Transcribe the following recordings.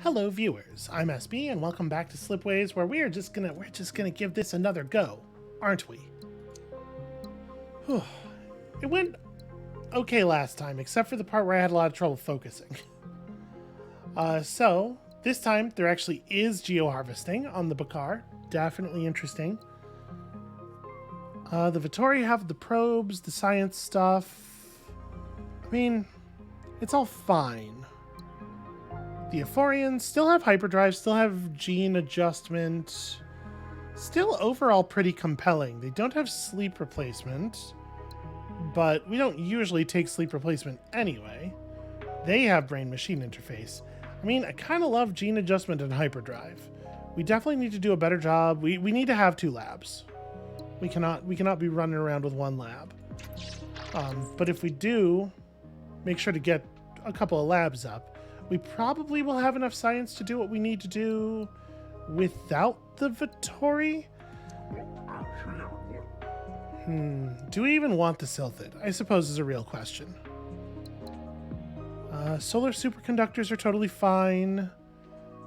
Hello viewers, I'm SB and welcome back to Slipways where we're just gonna give this another go, aren't we? Whew. It went okay last time, except for the part where I had a lot of trouble focusing. So this time there actually is geo-harvesting on the Bakar. Definitely interesting. The Vittori have the probes, the science stuff. I mean, it's all fine. The Euphorians still have hyperdrive, still have gene adjustment. Still overall pretty compelling. They don't have sleep replacement, but we don't usually take sleep replacement anyway. They have brain-machine interface. I mean, I kind of love gene adjustment and hyperdrive. We definitely need to do a better job. We need to have two labs. We cannot be running around with one lab. But if we do, make sure to get a couple of labs up. We probably will have enough science to do what we need to do without the Vittori. Do we even want the Silthid? I suppose is a real question. Solar superconductors are totally fine.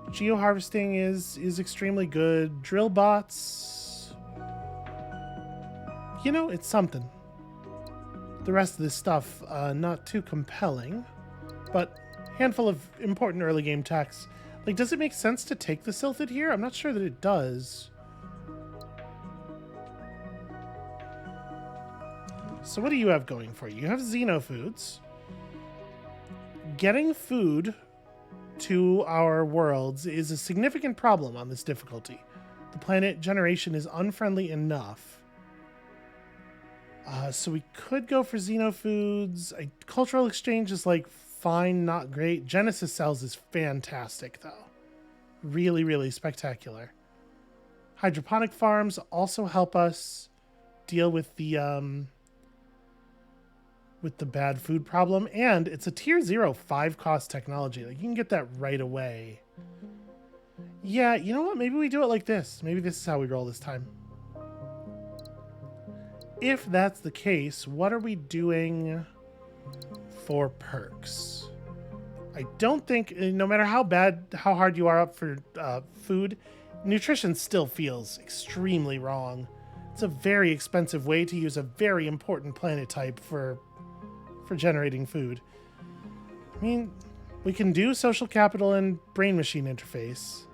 Geo-harvesting is extremely good. Drill bots, you know, it's something. The rest of this stuff, not too compelling, but handful of important early game techs. Like, does it make sense to take the Silthid here? I'm not sure that it does. So what do you have going for you? You have Xenofoods. Getting food to our worlds is a significant problem on this difficulty. The planet generation is unfriendly enough. So we could go for Xenofoods. Cultural exchange is like fine, not great. Genesis cells is fantastic though. Really, really spectacular. Hydroponic farms also help us deal with the bad food problem, and it's a tier 0 5 cost technology. Like, you can get that right away. Yeah, you know what? Maybe we do it like this. Maybe this is how we roll this time. If that's the case, what are we doing for perks? I don't think, no matter how hard you are up for food, nutrition still feels extremely wrong. It's a very expensive way to use a very important planet type for generating food. I mean, we can do social capital and brain machine interface.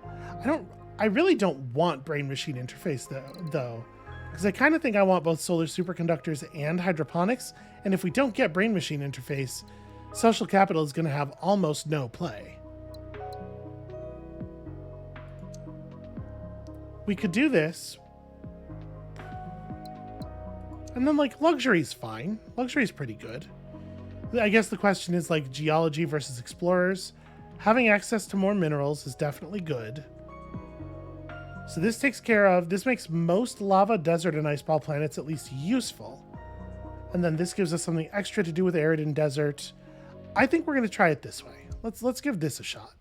I really don't want brain machine interface though, because I kind of think I want both solar superconductors and hydroponics, and if we don't get brain machine interface, social capital is going to have almost no play. We could do this, and then like luxury's fine. Luxury's pretty good. I guess the question is like geology versus explorers. Having access to more minerals is definitely good. So this makes most lava, desert, and iceball planets at least useful. And then this gives us something extra to do with arid and desert. I think we're going to try it this way. Let's give this a shot.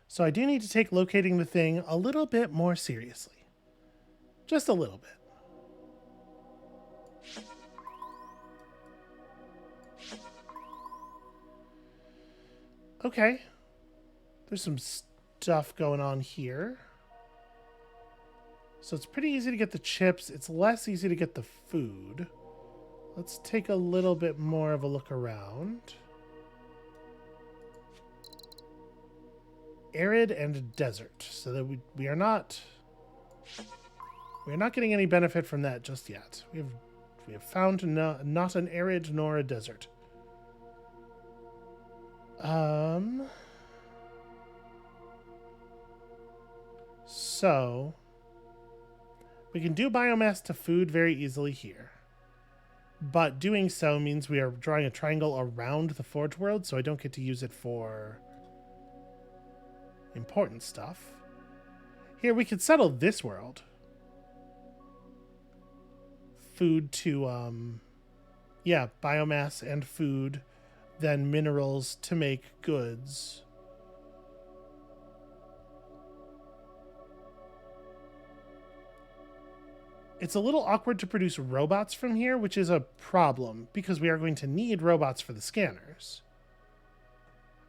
So I do need to take locating the thing a little bit more seriously. Just a little bit. Okay. There's some stuff going on here. So it's pretty easy to get the chips. It's less easy to get the food. Let's take a little bit more of a look around. Arid and desert. So that we are not getting any benefit from that just yet. We have found not an arid nor a desert. So we can do biomass to food very easily here. But doing so means we are drawing a triangle around the Forge world, so I don't get to use it for important stuff. Here, we could settle this world. Food to, yeah, biomass and food, then minerals to make goods. It's a little awkward to produce robots from here, which is a problem, because we are going to need robots for the scanners.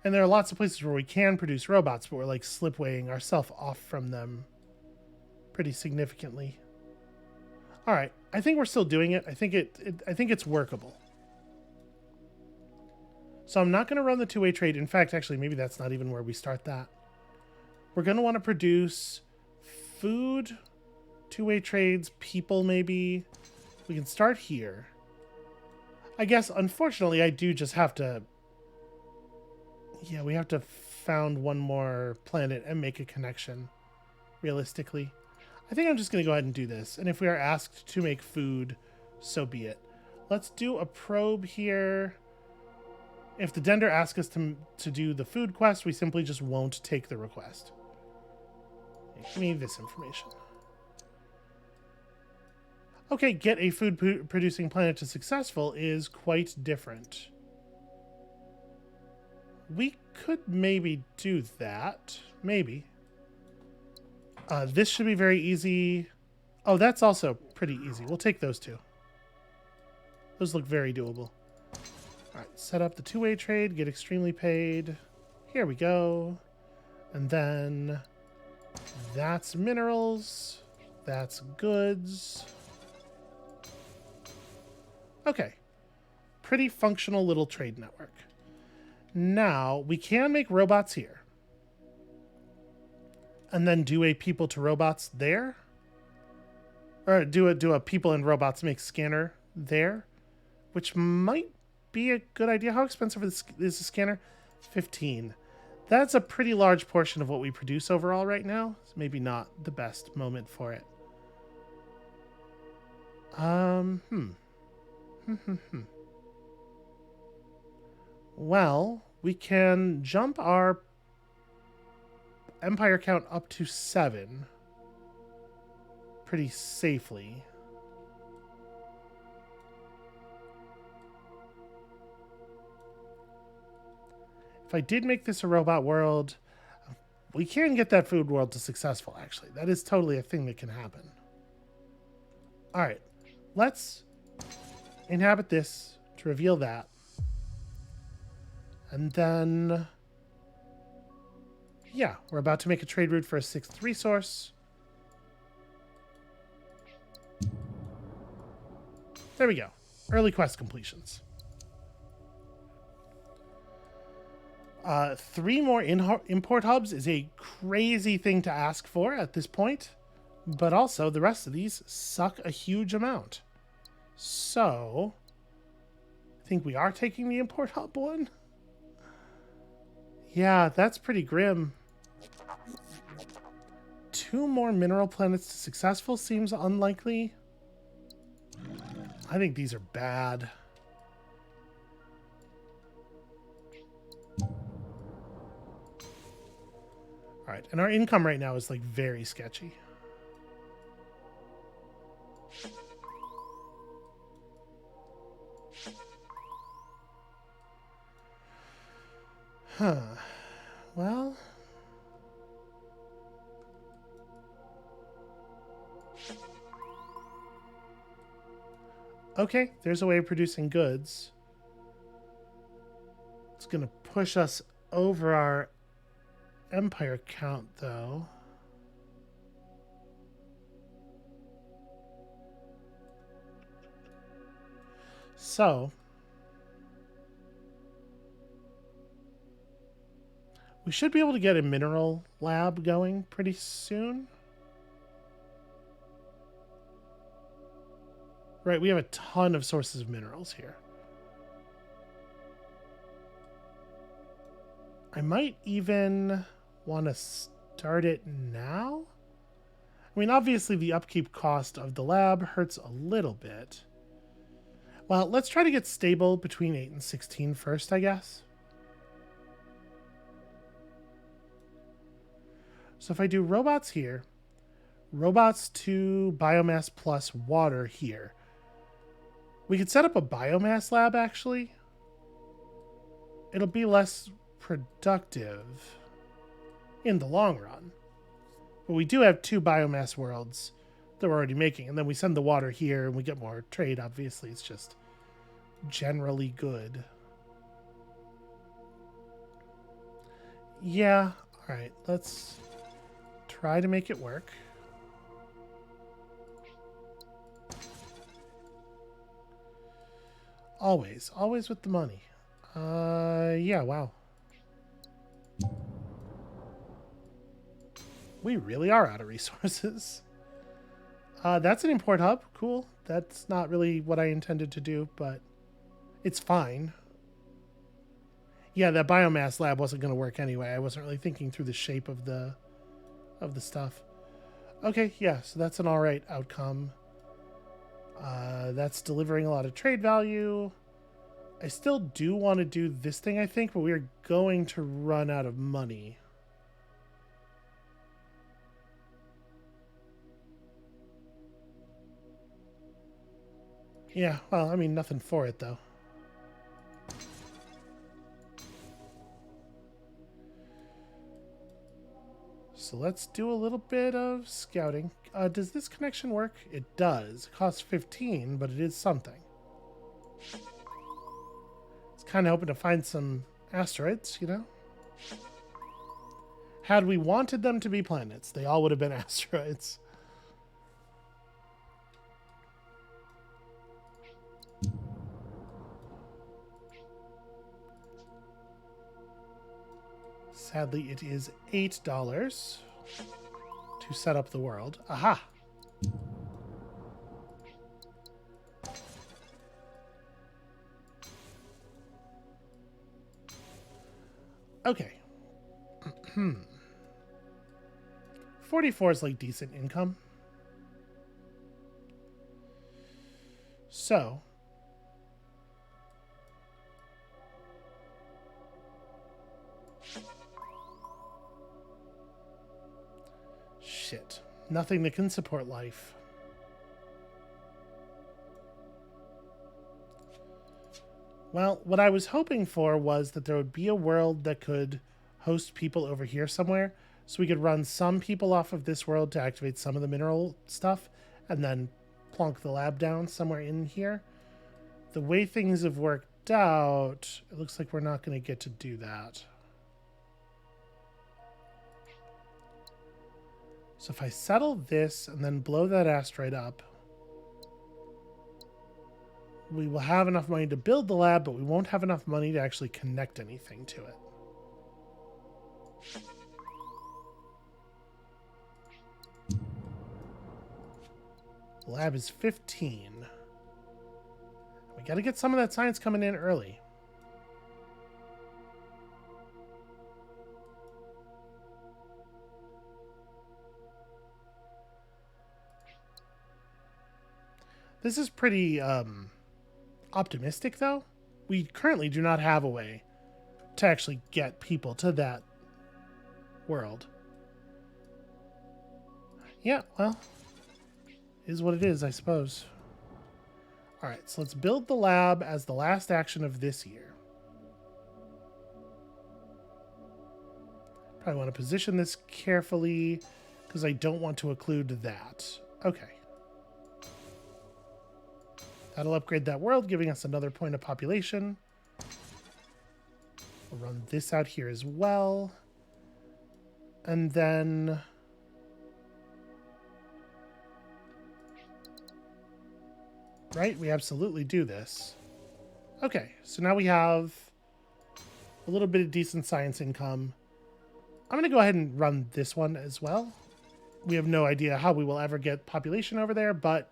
And there are lots of places where we can produce robots, but we're like slipwaying ourselves off from them pretty significantly. All right, I think we're still doing it. I think it's workable. So I'm not going to run the two-way trade. In fact, actually, maybe that's not even where we start that. We're going to want to produce food, two-way trades, people maybe. We can start here. I guess, unfortunately, I do just have to... Yeah, we have to found one more planet and make a connection, realistically. I think I'm just going to go ahead and do this. And if we are asked to make food, so be it. Let's do a probe here. If the Dender asks us to do the food quest, we simply just won't take the request. Give me this information. Okay, get a food-producing planet to successful is quite different. We could maybe do that. Maybe. This should be very easy. Oh, that's also pretty easy. We'll take those two. Those look very doable. All right, set up the two-way trade, get extremely paid. Here we go. And then that's minerals. That's goods. Okay. Pretty functional little trade network. Now, we can make robots here. And then do a people to robots there. Or do a people and robots make scanner there. Which might be a good idea. How expensive is the scanner? 15. That's a pretty large portion of what we produce overall right now. It's maybe not the best moment for it. Well, we can jump our empire count up to 7 pretty safely. If I did make this a robot world, we can get that food world to successful, actually. That is totally a thing that can happen. All right, let's inhabit this to reveal that. And then, yeah, we're about to make a trade route for a 6th resource. There we go. Early quest completions. 3 more import hubs is a crazy thing to ask for at this point. But also, the rest of these suck a huge amount. So, I think we are taking the import hub one. Yeah, that's pretty grim. 2 more mineral planets to successful seems unlikely. I think these are bad. All right, and our income right now is like very sketchy. Huh. Well. Okay, there's a way of producing goods. It's going to push us over our empire count, though. So, we should be able to get a mineral lab going pretty soon. Right, we have a ton of sources of minerals here. I might even want to start it now. I mean, obviously the upkeep cost of the lab hurts a little bit. Well, let's try to get stable between 8 and 16 first, I guess. So if I do robots here, robots to biomass plus water here. We could set up a biomass lab, actually. It'll be less productive in the long run. But we do have 2 biomass worlds that we're already making. And then we send the water here and we get more trade, obviously. It's just generally good. Yeah. All right. Let's try to make it work. Always. Always with the money. Yeah, wow. We really are out of resources. That's an import hub. Cool. That's not really what I intended to do, but it's fine. Yeah, that biomass lab wasn't going to work anyway. I wasn't really thinking through the shape of the stuff. Okay, yeah, so that's an all right outcome. That's delivering a lot of trade value. I still do want to do this thing, I think, but we are going to run out of money. Yeah, well, I mean, nothing for it, though. So let's do a little bit of scouting. Does this connection work? It does. It costs 15, but it is something. It's kind of hoping to find some asteroids, you know? Had we wanted them to be planets, they all would have been asteroids. Sadly, it is $8 to set up the world. Aha! Okay. 44 is like decent income. So shit. Nothing that can support life. Well, what I was hoping for was that there would be a world that could host people over here somewhere, so we could run some people off of this world to activate some of the mineral stuff, and then plonk the lab down somewhere in here. The way things have worked out, it looks like we're not going to get to do that. So if I settle this and then blow that asteroid up, we will have enough money to build the lab, but we won't have enough money to actually connect anything to it. The lab is 15. We got to get some of that science coming in early. This is pretty optimistic, though. We currently do not have a way to actually get people to that world. Yeah, well, is what it is, I suppose. All right, so let's build the lab as the last action of this year. Probably want to position this carefully because I don't want to occlude that. Okay. That'll upgrade that world, giving us another point of population. We'll run this out here as well. And then... right? We absolutely do this. Okay, so now we have a little bit of decent science income. I'm going to go ahead and run this one as well. We have no idea how we will ever get population over there, but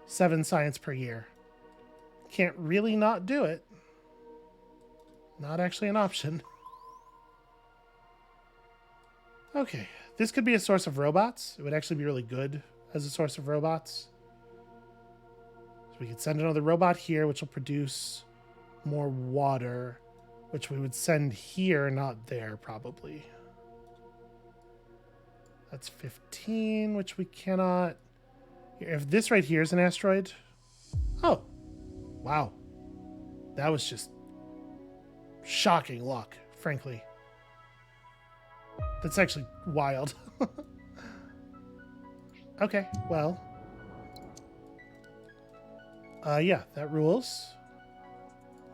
7 science per year. Can't really not do it. Not actually an option. Okay, this could be a source of robots. It would actually be really good as a source of robots. So we could send another robot here, which will produce more water, which we would send here, not there, probably. That's 15, which we cannot... If this right here is an asteroid... Oh. Wow. That was just shocking luck, frankly. That's actually wild. Okay, well... yeah, that rules.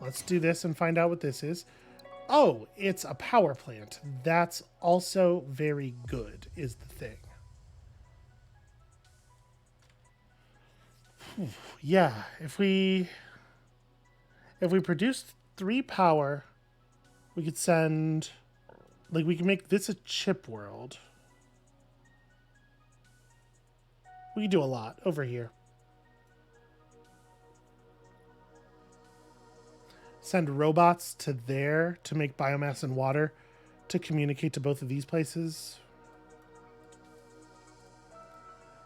Let's do this and find out what this is. Oh, it's a power plant. That's also very good, is the thing. Yeah, if we produced 3 power, we could send, like, we can make this a chip world. We can do a lot over here. Send robots to there to make biomass and water to communicate to both of these places.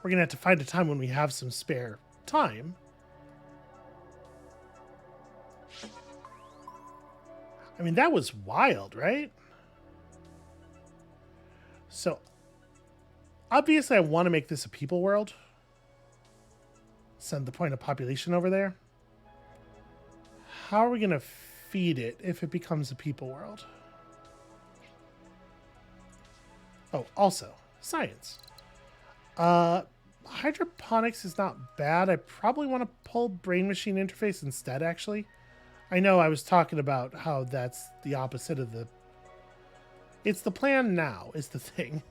We're going to have to find a time when we have some spare time. I mean, that was wild, right? So, obviously, I want to make this a people world. Send the point of population over there. How are we going to feed it if it becomes a people world? Oh, also, science. Hydroponics is not bad. I probably want to pull brain-machine interface instead, actually. I know I was talking about how that's the opposite of the... It's the plan now, is the thing.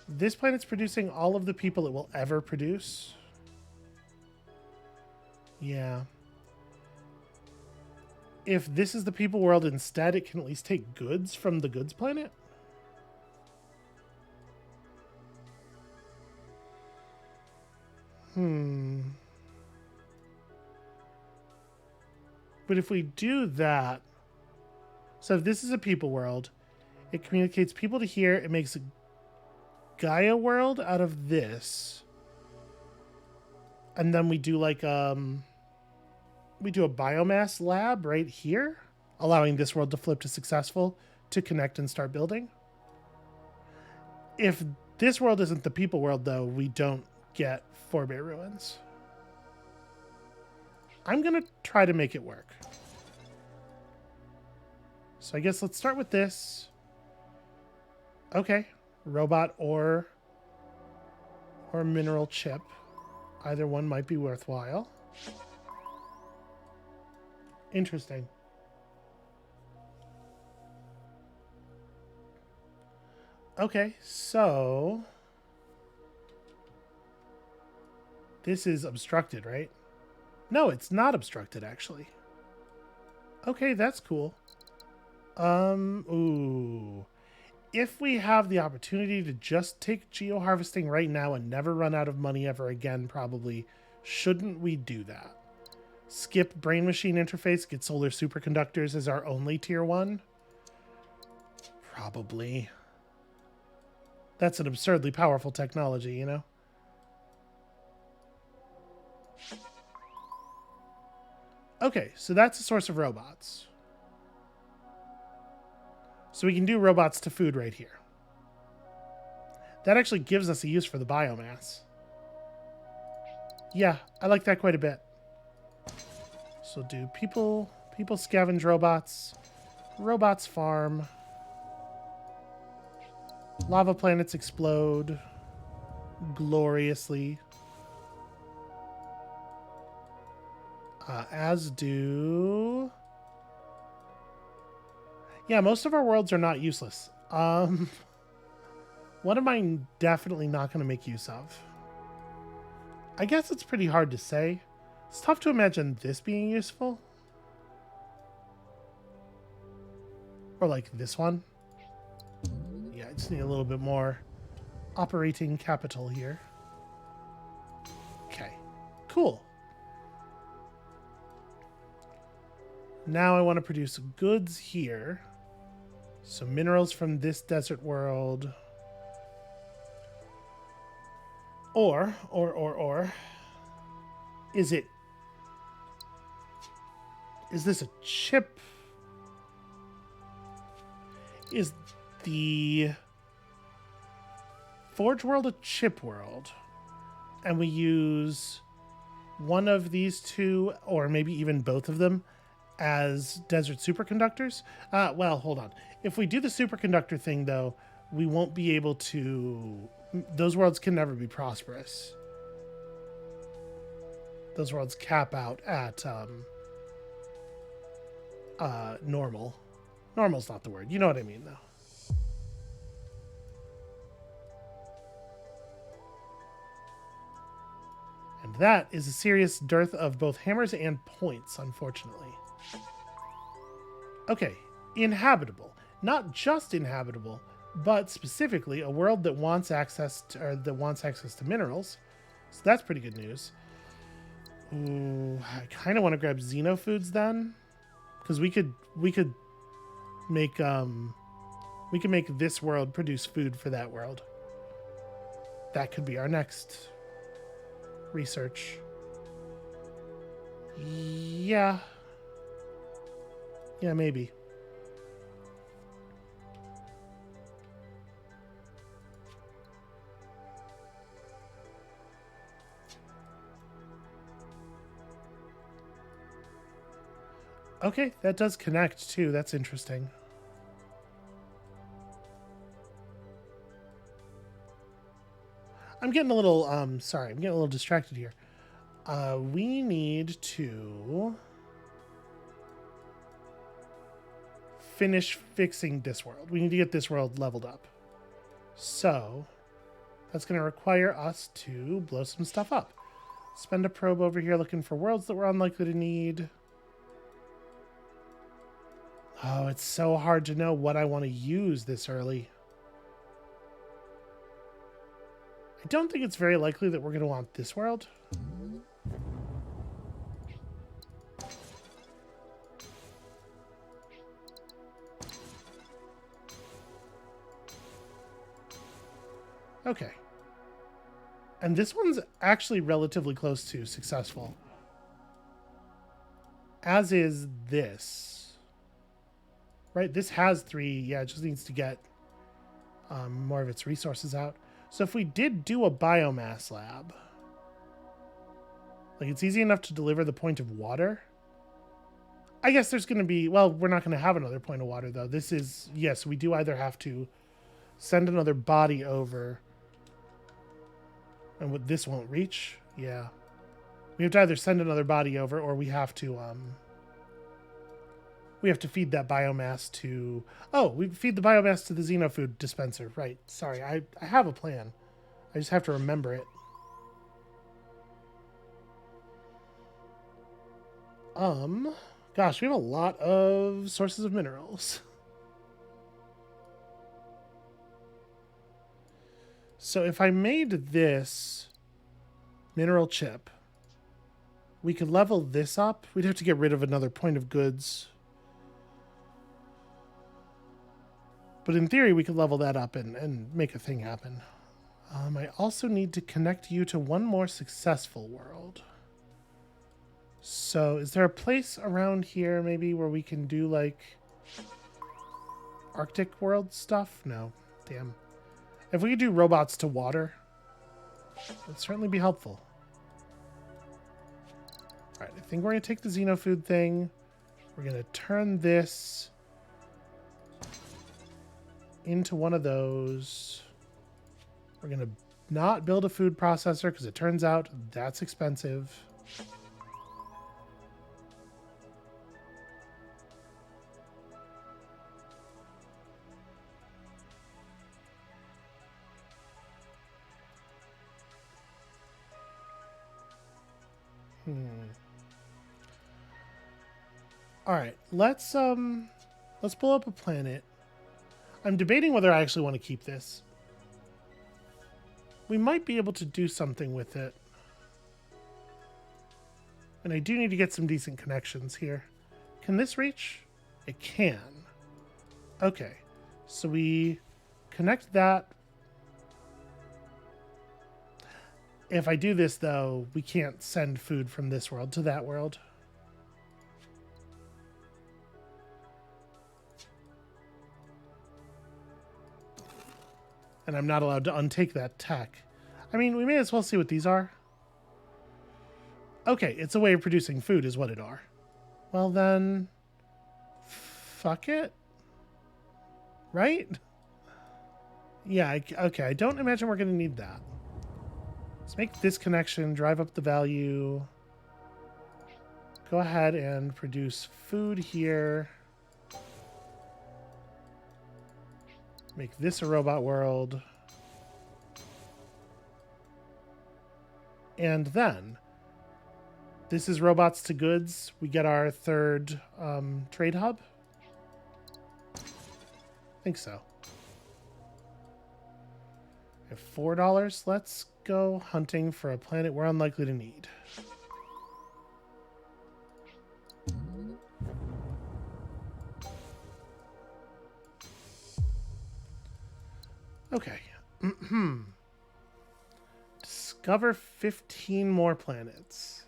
This planet's producing all of the people it will ever produce. Yeah. If this is the people world instead, it can at least take goods from the goods planet. But if we do that... So if this is a people world, it communicates people to here. It makes a Gaia world out of this. And then we do like we do a biomass lab right here, allowing this world to flip to successful to connect and start building. If this world isn't the people world, though, we don't get Forbay Ruins. I'm going to try to make it work. So I guess let's start with this. Okay. Robot or mineral chip. Either one might be worthwhile. Interesting. Okay, so... This is obstructed, right? No, it's not obstructed, actually. Okay, that's cool. Ooh. If we have the opportunity to just take geo-harvesting right now and never run out of money ever again, probably, shouldn't we do that? Skip brain-machine interface, get solar superconductors as our only tier 1? Probably. That's an absurdly powerful technology, you know? Okay, so that's a source of robots. So we can do robots to food right here. That actually gives us a use for the biomass. Yeah, I like that quite a bit. So do people scavenge robots. Robots farm. Lava planets explode gloriously. As do... Yeah, most of our worlds are not useless. What am I definitely not going to make use of? I guess it's pretty hard to say. It's tough to imagine this being useful. Or like this one. Yeah, I just need a little bit more operating capital here. Okay, cool. Now I want to produce goods here. So minerals from this desert world. Or, is this a chip? Is the Forge world a chip world? And we use one of these two, or maybe even both of them, as desert superconductors? Well, hold on. If we do the superconductor thing, though, we won't be able to... Those worlds can never be prosperous. Those worlds cap out at normal. Normal's not the word. You know what I mean, though. And that is a serious dearth of both hammers and points, unfortunately. Okay, inhabitable. Not just inhabitable, but specifically a world that wants access to minerals. So that's pretty good news. Ooh, I kind of want to grab xenofoods then, because we could make this world produce food for that world. That could be our next research. Yeah, maybe. Okay, that does connect too. That's interesting. I'm getting a little sorry, I'm getting a little distracted here. We need to finish fixing this world. We need to get this world leveled up. So that's going to require us to blow some stuff up. Spend a probe over here looking for worlds that we're unlikely to need. Oh, it's so hard to know what I want to use this early. I don't think it's very likely that we're going to want this world. Okay. And this one's actually relatively close to successful. As is this. Right, this has 3. Yeah, it just needs to get more of its resources out. So if we did do a biomass lab, like it's easy enough to deliver the point of water. I guess there's going to be, well, we're not going to have another point of water though. This is, yes, we do either have to send another body over, and what this won't reach. Yeah, we have to either send another body over, or we have to feed that biomass to... Oh, we feed the biomass to the xenofood dispenser. Right. Sorry, I have a plan. I just have to remember it. Gosh, we have a lot of sources of minerals. So if I made this mineral chip, we could level this up. We'd have to get rid of another point of goods. But in theory, we could level that up and make a thing happen. I also need to connect you to one more successful world. So is there a place around here maybe where we can do like Arctic world stuff? No. Damn. If we could do robots to water, that'd certainly be helpful. All right, I think we're going to take the xenofood thing. We're going to turn this into one of those. We're going to not build a food processor because it turns out that's expensive. All right, let's pull up a planet. I'm debating whether I actually want to keep this. We might be able to do something with it. And I do need to get some decent connections here. Can this reach? It can. Okay, so we connect that. If I do this, though, we can't send food from this world to that world. And I'm not allowed to untake that tech. I mean, we may as well see what these are. Okay, it's a way of producing food is what it are. Well then, fuck it. Right? Yeah, okay, I don't imagine we're going to need that. Let's make this connection, drive up the value. go ahead and produce food here. Make this a robot world. And then, this is robots to goods. We get our third trade hub. I think so. We have $4. Let's go hunting for a planet we're unlikely to need. Okay. Discover 15 more planets.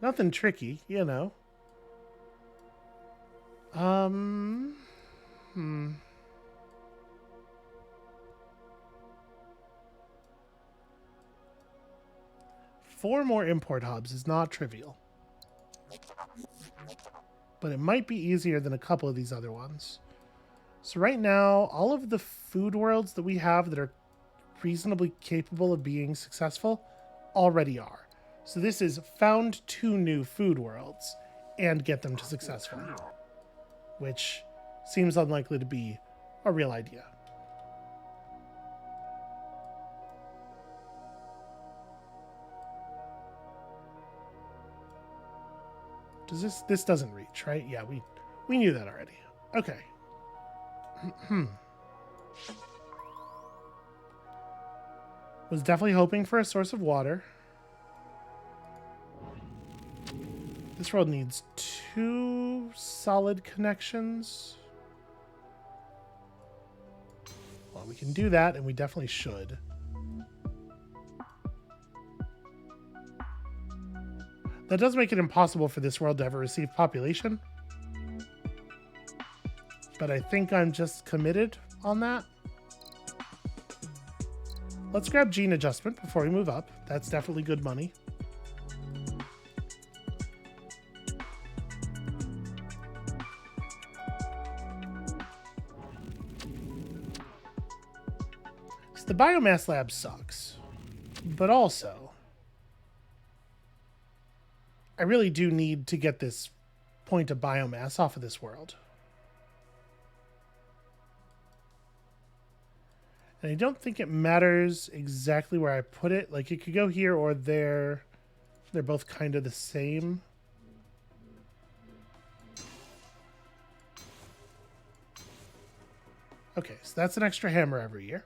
Nothing tricky, you know. Four more import hubs is not trivial. But it might be easier than a couple of these other ones. So right now, all of the food worlds that we have that are reasonably capable of being successful already are. So this is found 2 new food worlds and get them to successful, which seems unlikely to be a real idea. Does this doesn't reach, right? Yeah, we knew that already. Okay. Was definitely hoping for a source of water. This world needs 2 solid connections. Well, we can do that, and we definitely should. That does make it impossible for this world to ever receive population. But I think I'm just committed on that. Let's grab gene adjustment before we move up. That's definitely good money. So the biomass lab sucks. But also, I really do need to get this point of biomass off of this world. And I don't think it matters exactly where I put it. Like, it could go here or there. They're both kind of the same. Okay, so that's an extra hammer every year.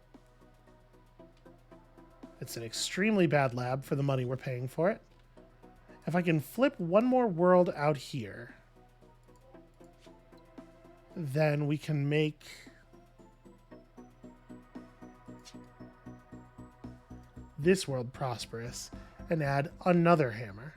It's an extremely bad lab for the money we're paying for it. If I can flip one more world out here, then we can make this world prosperous and add another hammer.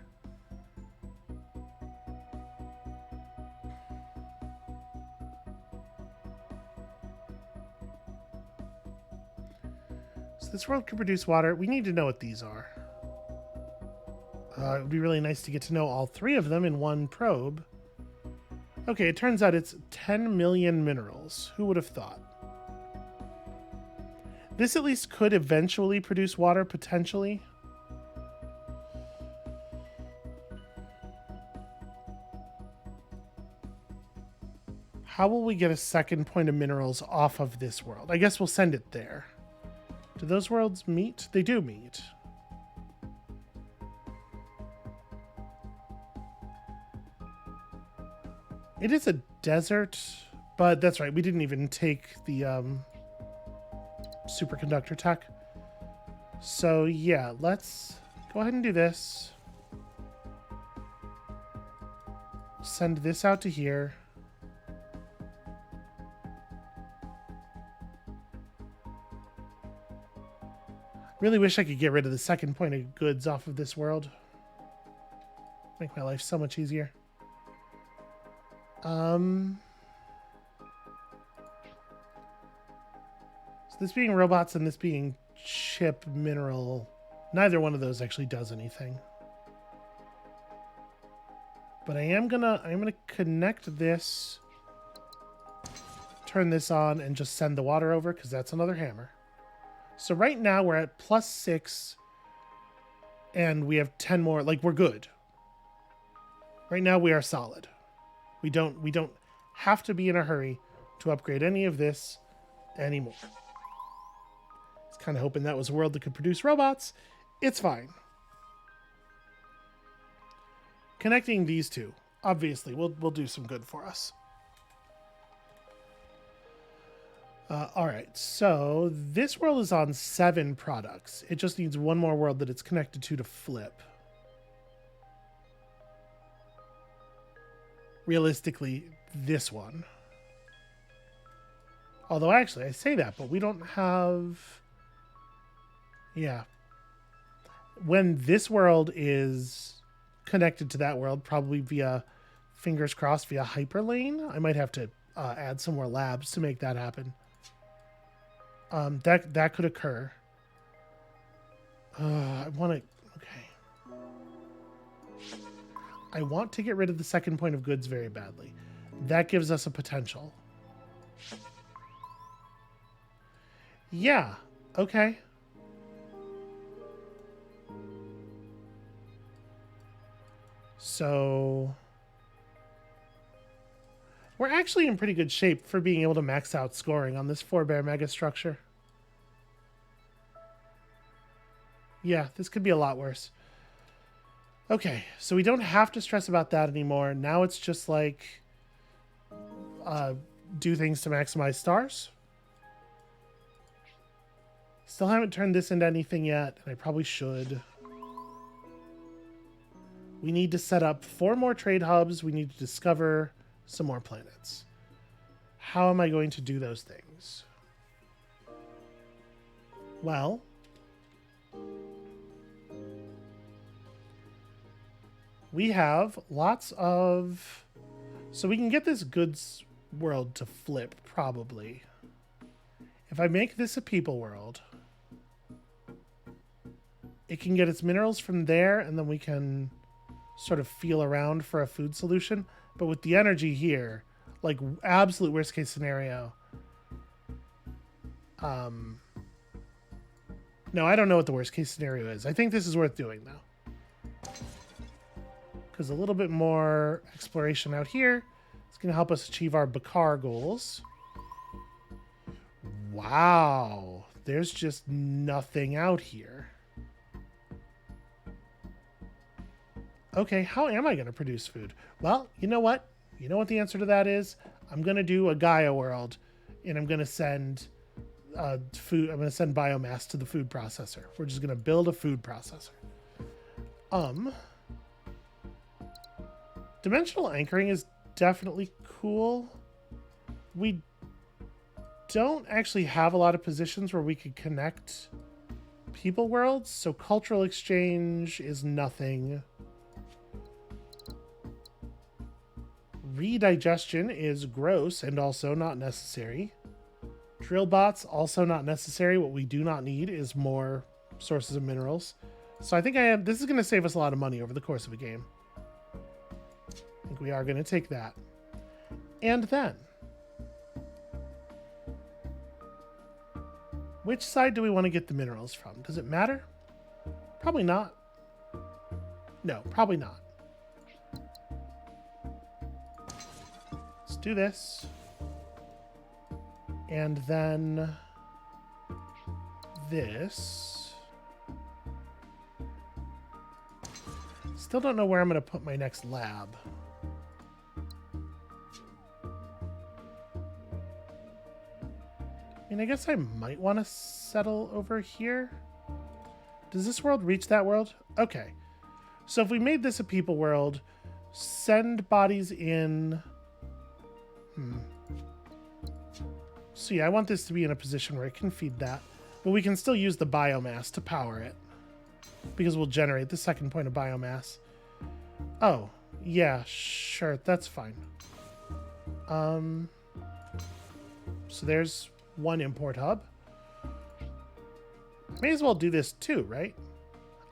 So this world can produce water. We need to know what these are. It would be really nice to get to know all 3 of them in one probe. Okay, it turns out it's 10 million minerals. Who would have thought? This at least could eventually produce water, potentially. How will we get a second point of minerals off of this world? I guess we'll send it there. Do those worlds meet? They do meet. It is a desert, but that's right. We didn't even take the superconductor tech. So yeah, let's go ahead and do this. Send this out to here. Really wish I could get rid of the second point of goods off of this world. Make my life so much easier. So this being robots and this being chip mineral, neither one of those actually does anything. But I'm gonna connect this, turn this on, and just send the water over, because that's another hammer. So right now we're at +6, and we have 10 more. Like, we're good. Right now we are solid. We don't have to be in a hurry to upgrade any of this anymore. I was kind of hoping that was a world that could produce robots. It's fine. Connecting these two, obviously, will do some good for us. All right, so this world is on 7 products. It just needs one more world that it's connected to flip. Realistically, this one. Although, actually, I say that, but we don't have... Yeah. When this world is connected to that world, probably via, fingers crossed, via hyperlane, I might have to add some more labs to make that happen. That could occur. I want to... Okay. I want to get rid of the second point of goods very badly. That gives us a potential. Yeah. Okay. So... We're actually in pretty good shape for being able to max out scoring on this 4-bear mega structure. Yeah, this could be a lot worse. Okay, so we don't have to stress about that anymore. Now it's just like do things to maximize stars. Still haven't turned this into anything yet, and I probably should. We need to set up 4 more trade hubs. We need to discover some more planets. How am I going to do those things? Well, we have lots of... So we can get this goods world to flip, probably. If I make this a people world, it can get its minerals from there, and then we can sort of feel around for a food solution. But with the energy here, like absolute worst case scenario. No, I don't know what the worst case scenario is. I think this is worth doing though. Because a little bit more exploration out here is going to help us achieve our Bakar goals. Wow. There's just nothing out here. Okay, how am I going to produce food? Well, you know what? You know what the answer to that is? I'm going to do a Gaia world, and I'm going to send food. I'm going to send biomass to the food processor. We're just going to build a food processor. Dimensional anchoring is definitely cool. We don't actually have a lot of positions where we could connect people worlds, so cultural exchange is nothing. Redigestion is gross and also not necessary. Drill bots, also not necessary. What we do not need is more sources of minerals. So I think this is going to save us a lot of money over the course of a game. I think we are going to take that. And then, which side do we want to get the minerals from? Does it matter? Probably not. No, probably not. Let's do this. And then this. Still don't know where I'm going to put my next lab. I mean, I guess I might want to settle over here. Does this world reach that world? Okay. So if we made this a people world, send bodies in... So yeah, I want this to be in a position where it can feed that. But we can still use the biomass to power it. Because we'll generate the second point of biomass. Oh, yeah, sure, that's fine. So there's one import hub. May as well do this too, right?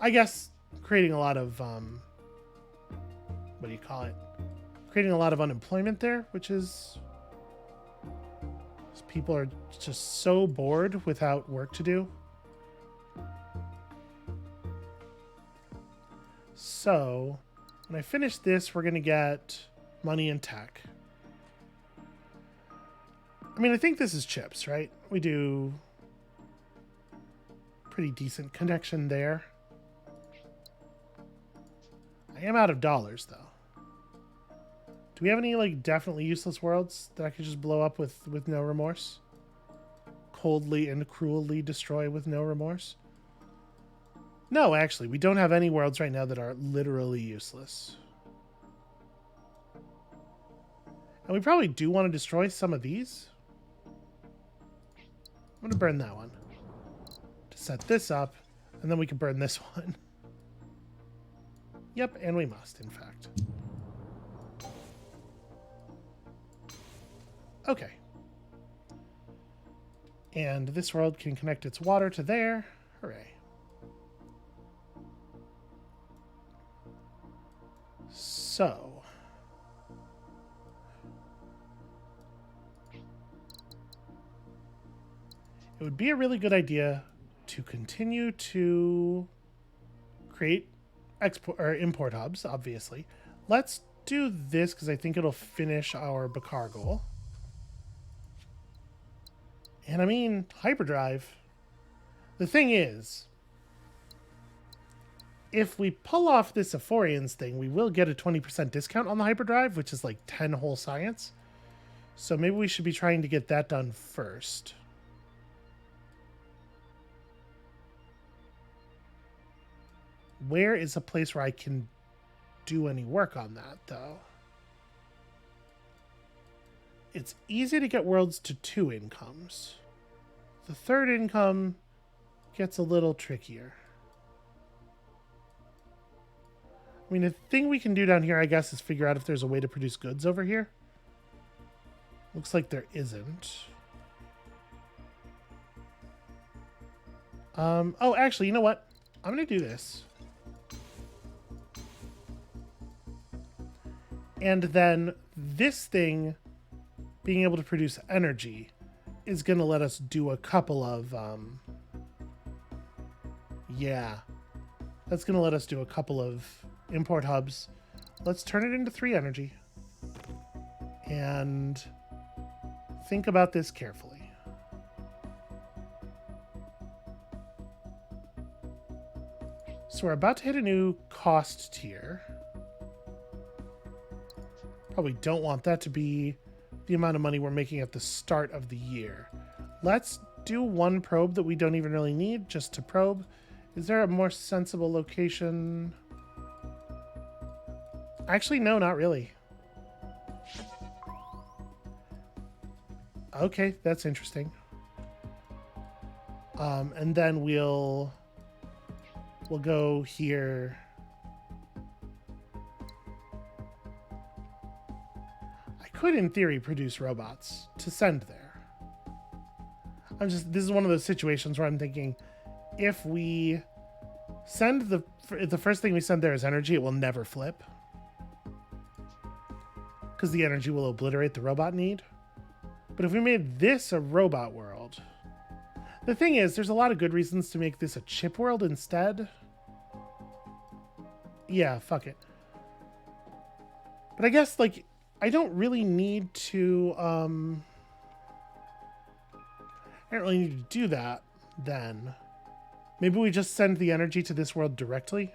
I guess creating a lot of, what do you call it? Creating a lot of unemployment there, which is... People are just so bored without work to do. So When I finish this, we're going to get money and tech. I mean, I think this is chips, right? We do pretty decent connection there. I am out of dollars, though. Do we have any, like, definitely useless worlds that I could just blow up with no remorse? Coldly and cruelly destroy with no remorse? No, actually, we don't have any worlds right now that are literally useless. And we probably do want to destroy some of these. I'm going to burn that one to set this up, and then we can burn this one. Yep, and we must, in fact. Okay. And this world can connect its water to there. Hooray. So. It would be a really good idea to continue to create export or import hubs, obviously. Let's do this because I think it'll finish our Bakar goal. And I mean, hyperdrive. The thing is, if we pull off this Ephorians thing, we will get a 20% discount on the hyperdrive, which is like 10 whole science. So maybe we should be trying to get that done first. Where is a place where I can do any work on that, though? It's easy to get worlds to 2 incomes. The 3rd income gets a little trickier. I mean, the thing we can do down here, I guess, is figure out if there's a way to produce goods over here. Looks like there isn't. Oh, actually, you know what? I'm going to do this. And then this thing, being able to produce energy, is going to let us do a couple of, yeah. That's going to let us do a couple of import hubs. Let's turn it into 3 energy. And think about this carefully. So we're about to hit a new cost tier. Probably don't want that to be the amount of money we're making at the start of the year. Let's do 1 probe that we don't even really need, just to probe. Is there a more sensible location? Actually, no, not really. Okay, that's interesting. And then we'll go here. Could, in theory, produce robots to send there. This is one of those situations where I'm thinking, if we send the first thing we send there is energy, it will never flip. Because the energy will obliterate the robot need. But if we made this a robot world, the thing is, there's a lot of good reasons to make this a chip world instead. Yeah, fuck it. But I guess, like, I don't really need to, I don't really need to do that, then. Maybe we just send the energy to this world directly?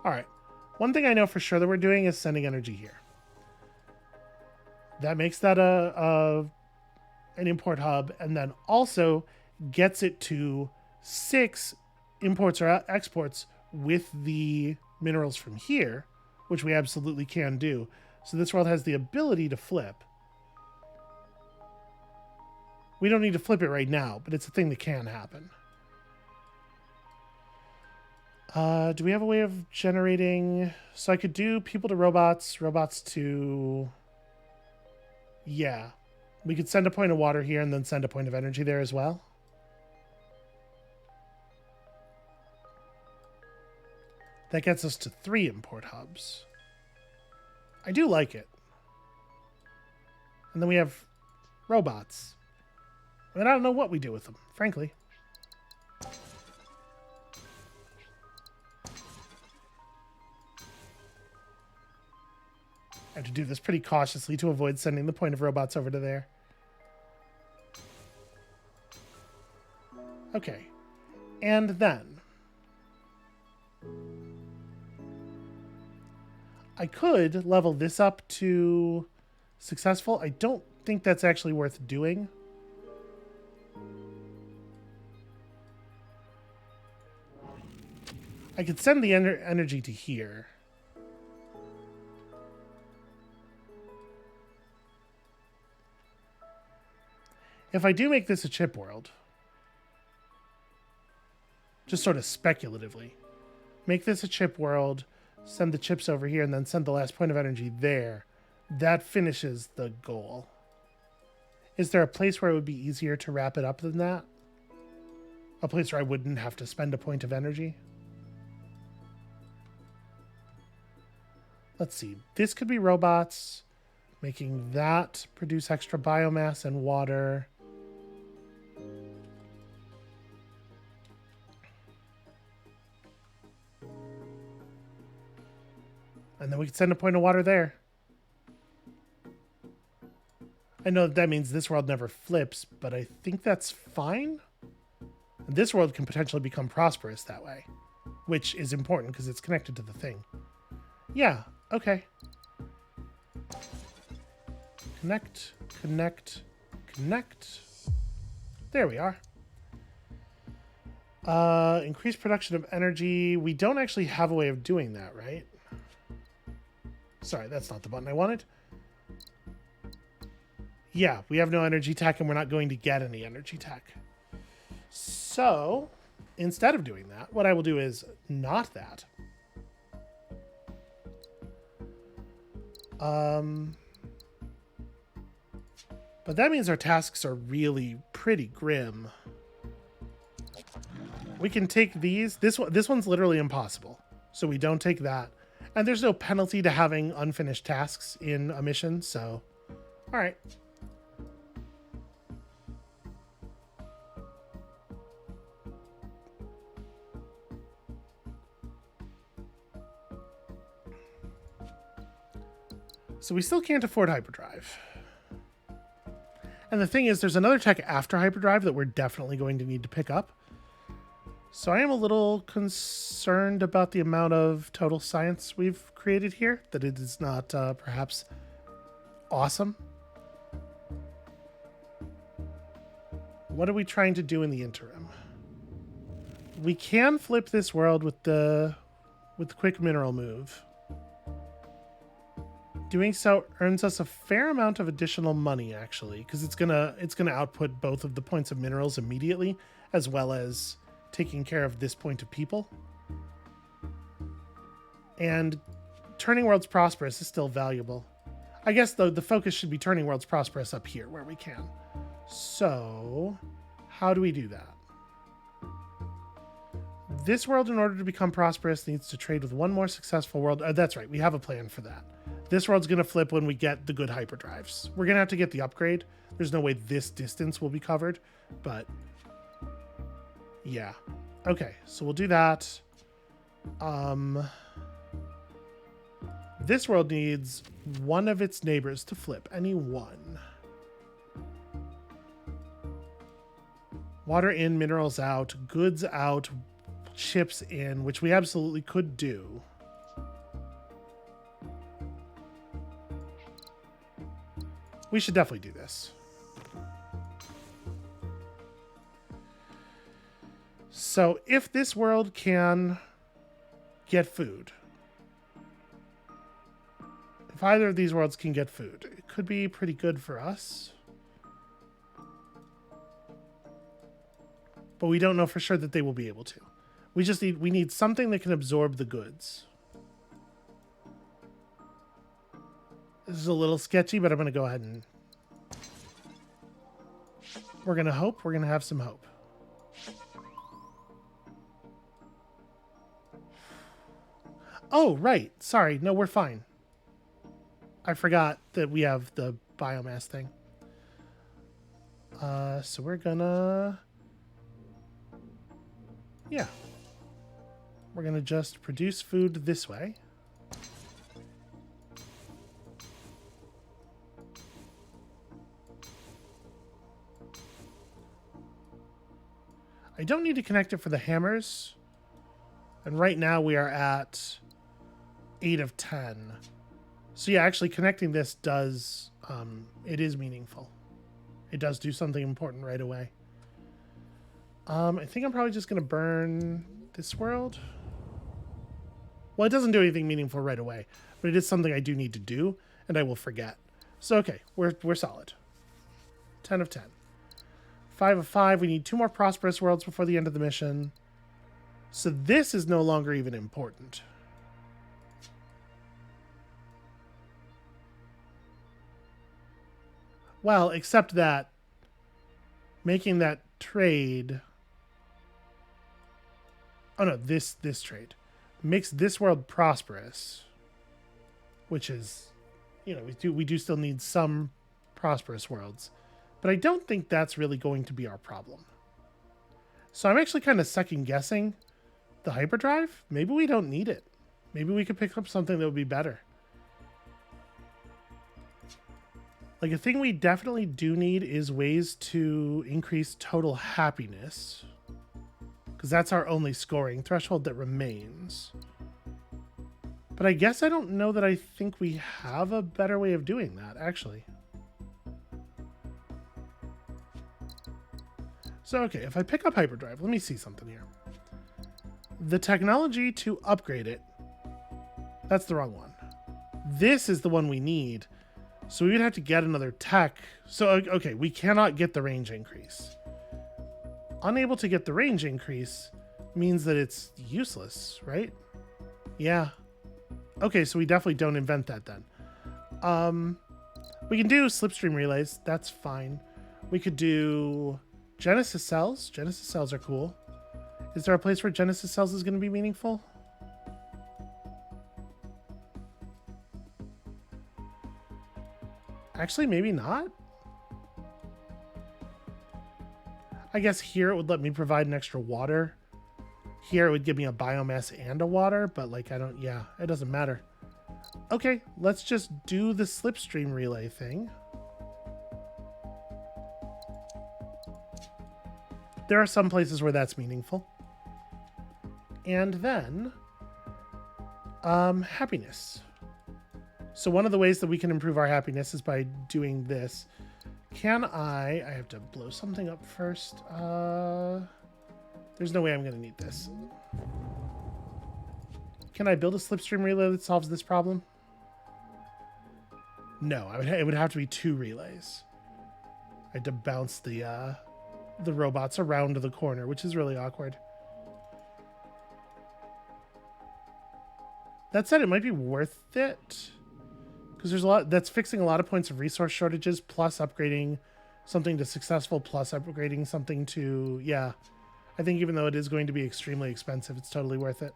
Alright. One thing I know for sure that we're doing is sending energy here. That makes that an import hub, and then also gets it to 6 imports or exports with the minerals from here, which we absolutely can do. So this world has the ability to flip. We don't need to flip it right now, but it's a thing that can happen. Do we have a way of generating... So I could do people to robots, robots to... Yeah. We could send a point of water here and then send a point of energy there as well. That gets us to 3 import hubs. I do like it. And then we have robots. And I don't know what we do with them, frankly. I have to do this pretty cautiously to avoid sending the point of robots over to there. Okay. And then I could level this up to successful. I don't think that's actually worth doing. I could send the energy to here. If I do make this a chip world, just sort of speculatively, make this a chip world, send the chips over here, and then send the last point of energy there, that finishes the goal. Is there a place where it would be easier to wrap it up than that? A place where I wouldn't have to spend a point of energy? Let's see. This could be robots, making that produce extra biomass and water. And then we could send a point of water there. I know that means this world never flips, but I think that's fine. And this world can potentially become prosperous that way, which is important because it's connected to the thing. Yeah, okay. Connect, connect, connect. There we are. Increase production of energy. We don't actually have a way of doing that, right? Sorry, that's not the button I wanted. Yeah, we have no energy tech and we're not going to get any energy tech. So, instead of doing that, what I will do is not that. But that means our tasks are really pretty grim. We can take these. This one's literally impossible. So we don't take that. And there's no penalty to having unfinished tasks in a mission, so all right. So we still can't afford hyperdrive. And the thing is, there's another tech after hyperdrive that we're definitely going to need to pick up. So I am a little concerned about the amount of total science we've created here, that it is not perhaps awesome. What are we trying to do in the interim? We can flip this world with the quick mineral move. Doing so earns us a fair amount of additional money, actually, because it's gonna output both of the points of minerals immediately, as well as taking care of this point of people. And turning worlds prosperous is still valuable. I guess, though, the focus should be turning worlds prosperous up here where we can. So, how do we do that? This world, in order to become prosperous, needs to trade with one more successful world. That's right, we have a plan for that. This world's going to flip when we get the good hyperdrives. We're going to have to get the upgrade. There's no way this distance will be covered, but yeah. Okay, so we'll do that. This world needs one of its neighbors to flip. Any one. Water in, minerals out, goods out, chips in, which we absolutely could do. We should definitely do this. So if this world can get food, if either of these worlds can get food, it could be pretty good for us. But we don't know for sure that they will be able to. We need something that can absorb the goods. This is a little sketchy, but I'm going to go ahead and we're going to hope. We're going to have some hope. Oh, right. Sorry. No, we're fine. I forgot that we have the biomass thing. So we're gonna... Yeah. We're gonna just produce food this way. I don't need to connect it for the hammers. And right now we are at 8 of 10. So yeah, actually connecting this does, it is meaningful. It does do something important right away. I think I'm probably just going to burn this world. Well, it doesn't do anything meaningful right away, but it is something I do need to do, and I will forget. So okay, we're solid. 10 of 10. 5 of 5. We need 2 more prosperous worlds before the end of the mission. So this is no longer even important. Well, except that making that trade... Oh no, this trade makes this world prosperous, which is, you know, we do still need some prosperous worlds, but I don't think that's really going to be our problem. So I'm actually kind of second guessing the hyperdrive. Maybe we don't need it. Maybe we could pick up something that would be better. Like, a thing we definitely do need is ways to increase total happiness, because that's our only scoring threshold that remains. But I guess I don't know that I think we have a better way of doing that, actually. So, okay, if I pick up hyperdrive, let me see something here. The technology to upgrade it, that's the wrong one. This is the one we need. So we would have to get another tech. So, okay, we cannot get the range increase. Unable to get the range increase means that it's useless, right? Yeah. Okay, so we definitely don't invent that then. We can do slipstream relays. That's fine. We could do Genesis cells. Genesis cells are cool. Is there a place where Genesis cells is going to be meaningful? Actually, maybe not. I guess here it would let me provide an extra water. Here it would give me a biomass and a water, but like yeah, it doesn't matter. Okay, let's just do the slipstream relay thing. There are some places where that's meaningful. And then, happiness. So one of the ways that we can improve our happiness is by doing this. Can I have to blow something up first. There's no way I'm going to need this. Can I build a slipstream relay that solves this problem? No, it would have to be 2 relays. I had to bounce the robots around the corner, which is really awkward. That said, it might be worth it. Because there's a lot that's fixing a lot of points of resource shortages, plus upgrading something to successful, plus upgrading something to, yeah. I think even though it is going to be extremely expensive, it's totally worth it.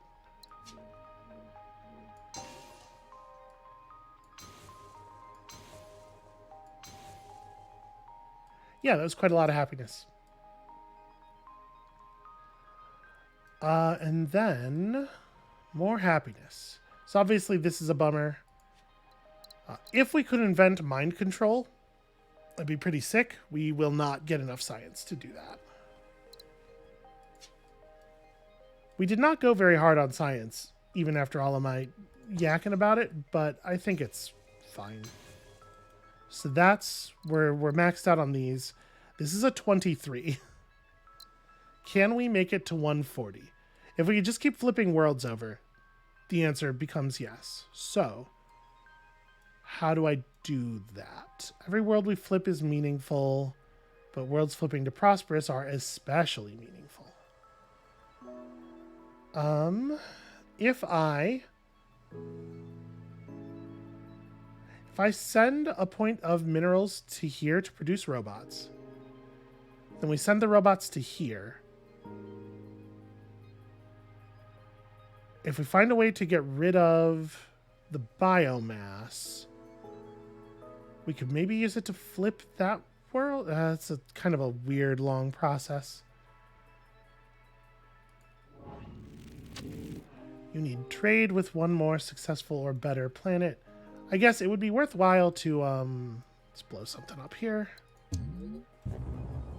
Yeah, that was quite a lot of happiness. And then more happiness. So obviously this is a bummer. If we could invent mind control, that'd be pretty sick. We will not get enough science to do that. We did not go very hard on science, even after all of my yakking about it, but I think it's fine. So that's, we're maxed out on these. This is a 23. Can we make it to 140? If we could just keep flipping worlds over, the answer becomes yes. So, how do I do that? Every world we flip is meaningful, but worlds flipping to prosperous are especially meaningful. If I send a point of minerals to here to produce robots, then we send the robots to here. If we find a way to get rid of the biomass, we could maybe use it to flip that world. It's a kind of a weird, long process. You need trade with one more successful or better planet. I guess it would be worthwhile to, let's blow something up here.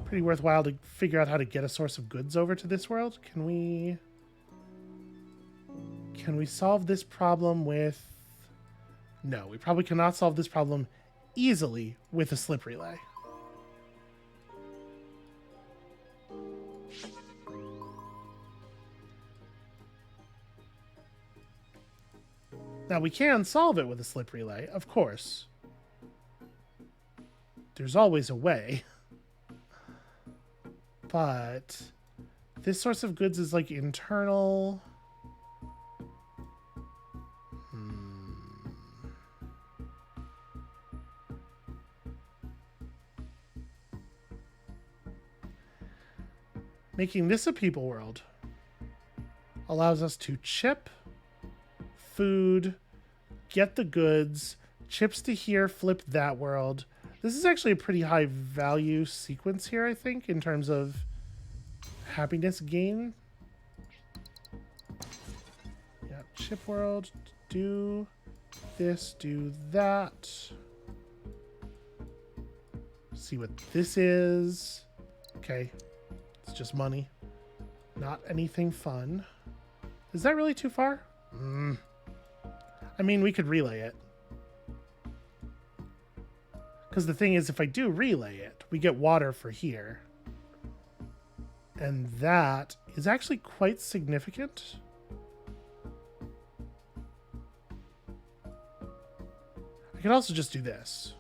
Pretty worthwhile to figure out how to get a source of goods over to this world. Can we solve this problem with... No, we probably cannot solve this problem easily with a slip relay. Now, we can solve it with a slip relay, of course. There's always a way. But this source of goods is like internal. Making this a people world allows us to chip food, get the goods, chips to here, flip that world. This is actually a pretty high value sequence here, I think, in terms of happiness gain. Yeah, chip world, do this, do that. See what this is. Okay, it's just money. Not anything fun. Is that really too far? I mean, we could relay it. Because the thing is, if I do relay it, we get water for here. And that is actually quite significant. I could also just do this.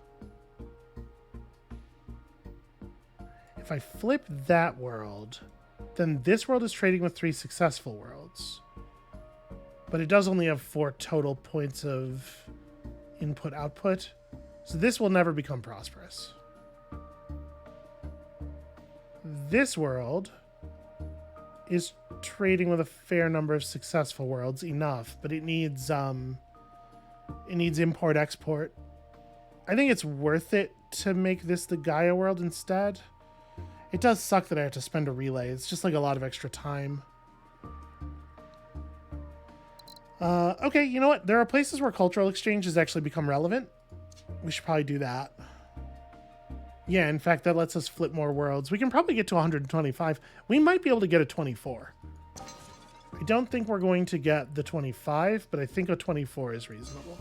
If I flip that world, then this world is trading with 3 successful worlds. But it does only have 4 total points of input-output. So this will never become prosperous. This world is trading with a fair number of successful worlds, enough, but it needs import-export. I think it's worth it to make this the Gaia world instead. It does suck that I have to spend a relay. It's just like a lot of extra time. Okay, you know what? There are places where cultural exchange has actually become relevant. We should probably do that. Yeah, in fact, that lets us flip more worlds. We can probably get to 125. We might be able to get a 24. I don't think we're going to get the 25, but I think a 24 is reasonable.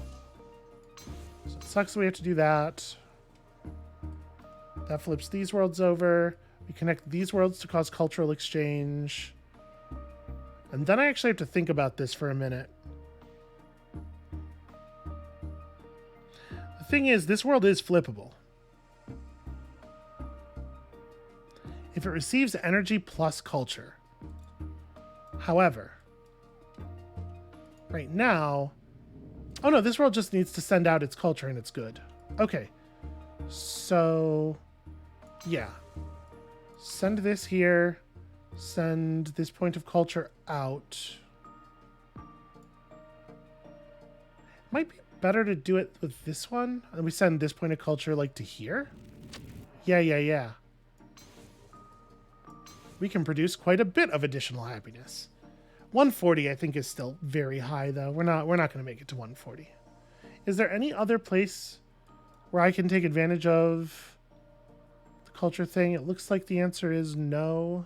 So it sucks that we have to do that. That flips these worlds over. We connect these worlds to cause cultural exchange. And then I actually have to think about this for a minute. The thing is, this world is flippable. If it receives energy plus culture. However, right now... Oh no, this world just needs to send out its culture and it's good. Okay. So, yeah. Send this here. Send this point of culture out. Might be better to do it with this one. And we send this point of culture like to here. Yeah. We can produce quite a bit of additional happiness. 140 I think is still very high though. We're not going to make it to 140. Is there any other place where I can take advantage of the culture thing? It looks like the answer is no.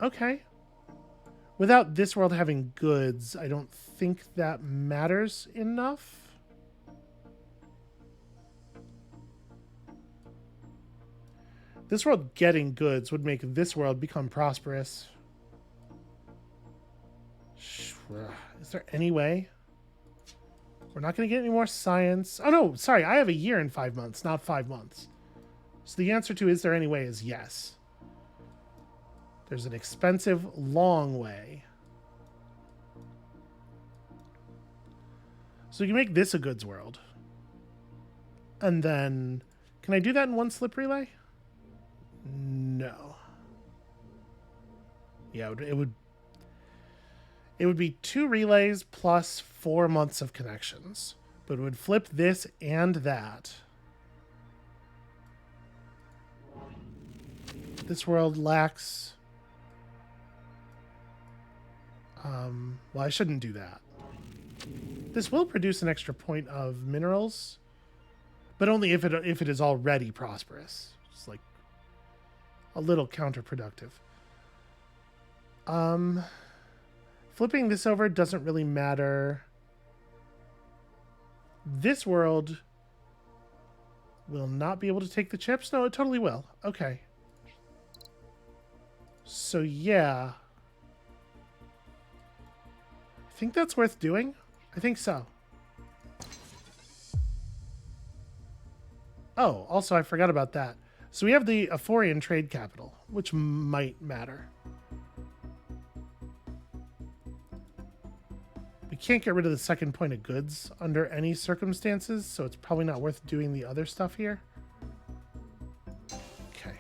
Okay. Without this world having goods, I don't think that matters enough. This world getting goods would make this world become prosperous. Is there any way? We're not going to get any more science. Oh no, sorry, I have a year in 5 months, not 5 months. So the answer to is there any way is yes. There's an expensive, long way. So you can make this a goods world. And then, can I do that in one slip relay? No. Yeah, it would be 2 relays plus 4 months of connections. But it would flip this and that. This world lacks... well, I shouldn't do that. This will produce an extra point of minerals. but only if it is already prosperous. It's like a little counterproductive. Flipping this over doesn't really matter. This world will not be able to take the chips? No, it totally will. Okay. So, yeah. I think that's worth doing. I think so. Oh, also, I forgot about that. So we have the Ephorian trade capital, which might matter. We can't get rid of the second point of goods under any circumstances, so it's probably not worth doing the other stuff here. Okay.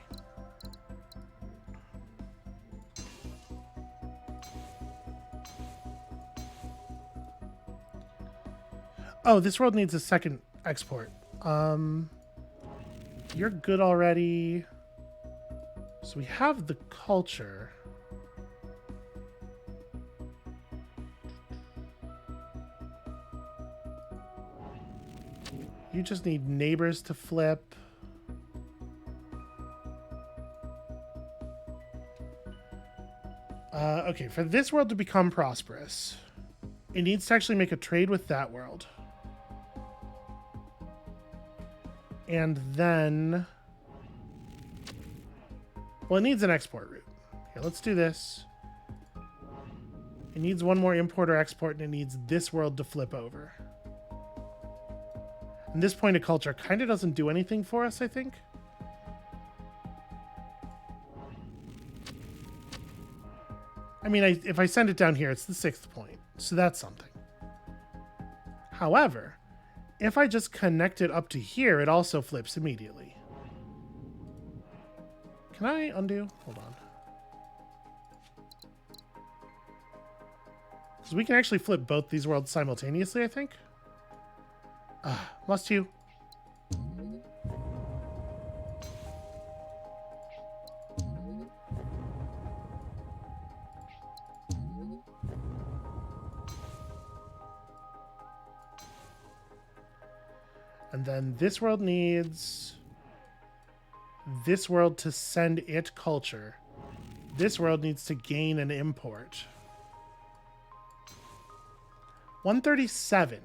Oh, this world needs a second export. You're good already. So we have the culture. You just need neighbors to flip. Okay, for this world to become prosperous, it needs to actually make a trade with that world. And then... well, it needs an export route. Here, let's do this. It needs one more import or export, and it needs this world to flip over. And this point of culture kind of doesn't do anything for us, I think. I mean, if I send it down here, it's the 6th point. So that's something. However, if I just connect it up to here, it also flips immediately. Can I undo? Hold on. Because we can actually flip both these worlds simultaneously, I think. Must you? And then this world needs this world to send it culture. This world needs to gain an import. 137.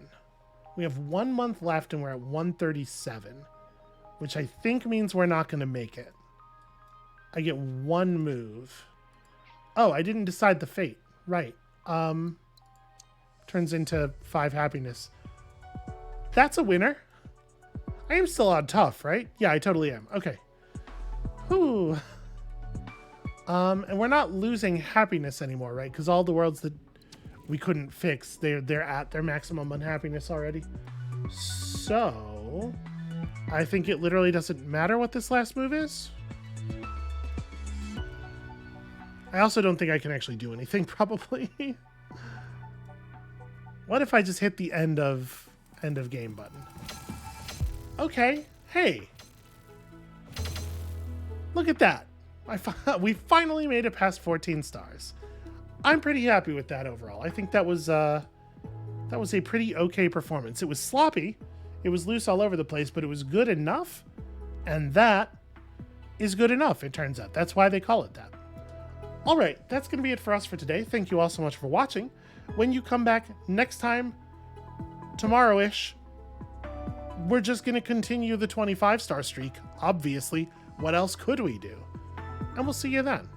We have 1 month left and we're at 137, which I think means we're not going to make it. I get 1 move. Oh, I didn't decide the fate. Right. Turns into 5 happiness. That's a winner. I am still on tough, right? Yeah, I totally am. Okay. Whew. And we're not losing happiness anymore, right? Because all the worlds that we couldn't fix, they're at their maximum unhappiness already. So, I think it literally doesn't matter what this last move is. I also don't think I can actually do anything, probably. What if I just hit the end of game button? Okay, hey. Look at that. We finally made it past 14 stars. I'm pretty happy with that overall. I think that was a pretty okay performance. It was sloppy. It was loose all over the place, but it was good enough. And that is good enough, it turns out. That's why they call it that. All right, that's going to be it for us for today. Thank you all so much for watching. When you come back next time, tomorrow-ish, we're just going to continue the 25-star streak, obviously. What else could we do? And we'll see you then.